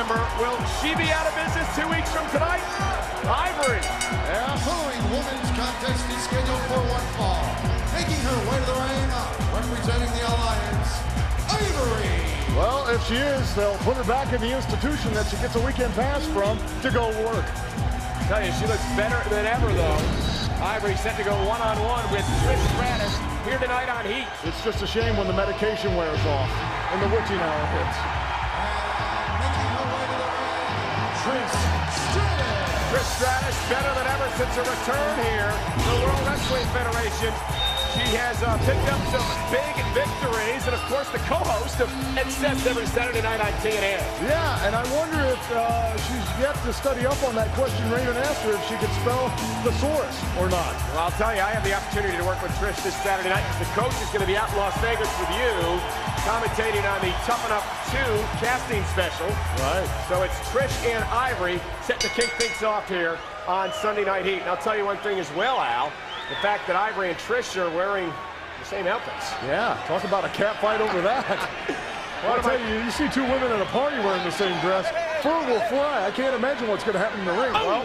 member. Will she be out of business 2 weeks from tonight? Ivory. Our following women's contest is scheduled for one fall. Making her way to the ring, representing the Alliance, Ivory. Well, if she is, they'll put her back in the institution that she gets a weekend pass from to go work. I tell you, she looks better than ever, though. Ivory set to go one-on-one with Trish Stratus here tonight on Heat. It's just a shame when the medication wears off and the witching hour hits. Making her way to the ring, Trish Stratus. Trish Stratus better than ever since her return here to the World Wrestling Federation. She has picked up some big victories, and of course the co-host of Sets every Saturday night on TNN. Yeah, and I wonder if she's yet to study up on that question Raven asked her if she could spell thesaurus or not. Well, I'll tell you, I have the opportunity to work with Trish this Saturday night because the coach is going to be out in Las Vegas with you, commentating on the Toughen Up 2 casting special. Right. So it's Trish and Ivory set to kick things off here on Sunday Night Heat. And I'll tell you one thing as well, Al. The fact that Ivory and Trish are wearing the same outfits. Yeah, talk about a cat fight over that. Well, I'll tell you, you see two women at a party wearing the same dress, fur will fly. I can't imagine what's going to happen in the ring. Oh. Well,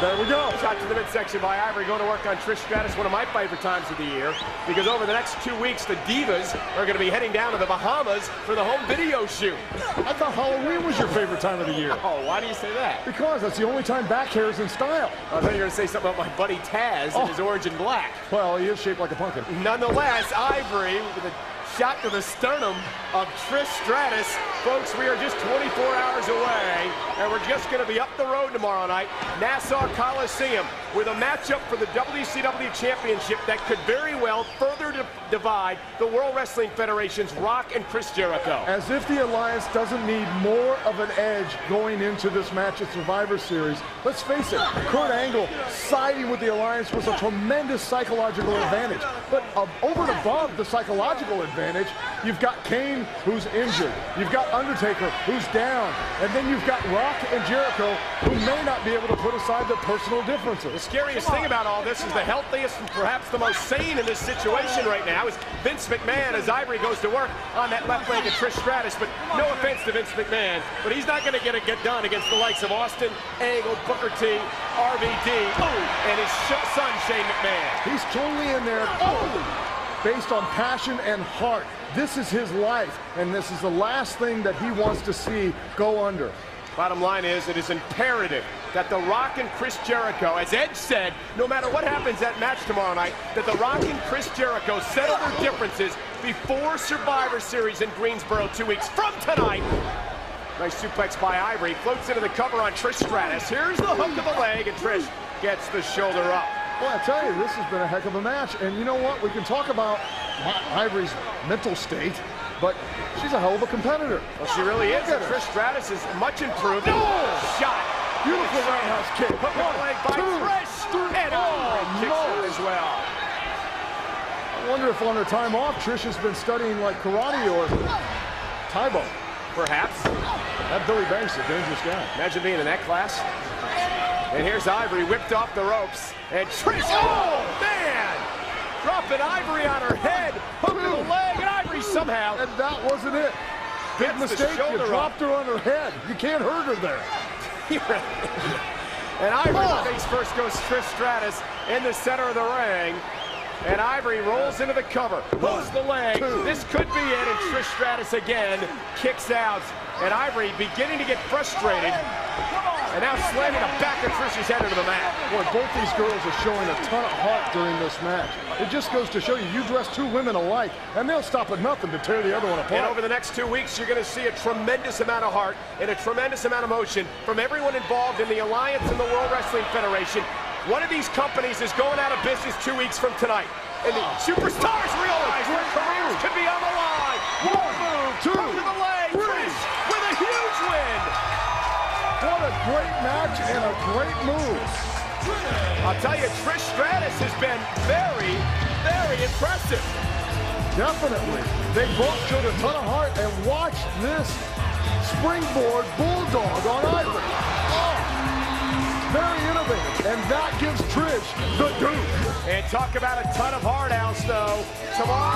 there we go. Shot to the midsection by Ivory, going to work on Trish Stratus, one of my favorite times of the year, because over the next 2 weeks, the Divas are going to be heading down to the Bahamas for the home video shoot. I thought Halloween was your favorite time of the year. Oh, why do you say that? Because that's the only time back hair is in style. I thought you were going to say something about my buddy Taz and his orange and black. Well, he is shaped like a pumpkin. Nonetheless, Ivory with a shot to the sternum of Trish Stratus. Folks, we are just 24 hours away, and we're just going to be up the road tomorrow night, Nassau Coliseum, with a matchup for the WCW Championship that could very well further divide the World Wrestling Federation's Rock and Chris Jericho. As if the Alliance doesn't need more of an edge going into this match at Survivor Series. Let's face it, Kurt Angle siding with the Alliance was a tremendous psychological advantage. But over and above the psychological advantage, you've got Kane, who's injured. You've got Undertaker, who's down. And then you've got Rock and Jericho, who may not be able to put aside their personal differences. The scariest thing about all this is the healthiest and perhaps the most sane in this situation right now is Vince McMahon as Ivory goes to work on that left leg of Trish Stratus. But no offense to Vince McMahon, but he's not going to get it done against the likes of Austin, Angle, Booker T, RVD, and his son Shane McMahon. He's totally in there. Based on passion and heart. This is his life, and this is the last thing that he wants to see go under. Bottom line is, it is imperative that The Rock and Chris Jericho, as Edge said, no matter what happens that match tomorrow night, that The Rock and Chris Jericho settle their differences before Survivor Series in Greensboro 2 weeks from tonight. Nice suplex by Ivory, floats into the cover on Trish Stratus. Here's the hook of the leg, and Trish gets the shoulder up. Well, I tell you, this has been a heck of a match. And you know what? We can talk about Ivory's mental state, but she's a hell of a competitor. Well, she really is. Trish Stratus is much improved. Shot. Beautiful roundhouse kick. Hook of the leg by Trish. And kicks out as well. I wonder if on her time off, Trish has been studying like karate or Taibo. Perhaps. That Billy Banks is a dangerous guy. Imagine being in that class. And here's Ivory whipped off the ropes. And Trish, oh man! Dropping Ivory on her head. Hook to the leg, and Ivory somehow. And that wasn't it. Big mistake, you dropped her on her head. You can't hurt her there. And Ivory face first goes Trish Stratus in the center of the ring. And Ivory rolls into the cover, pulls the leg. This could be it, and Trish Stratus again kicks out. And Ivory beginning to get frustrated. And now slamming the back of Trish's head into the mat. Boy, both these girls are showing a ton of heart during this match. It just goes to show you, you dress two women alike, and they'll stop at nothing to tear the other one apart. And over the next 2 weeks, you're going to see a tremendous amount of heart and a tremendous amount of emotion from everyone involved in the Alliance and the World Wrestling Federation. One of these companies is going out of business 2 weeks from tonight. And the superstars realize their careers could be on the line. One move, two to the leg. Trish with a huge win. What a great match and a great move. I'll tell you, Trish Stratus has been very, very impressive. Definitely. They both showed a ton of heart, and watch this springboard bulldog on Ivory. Very innovative, and that gives Trish the Duke. And talk about a ton of heart, Al Snow. Tomorrow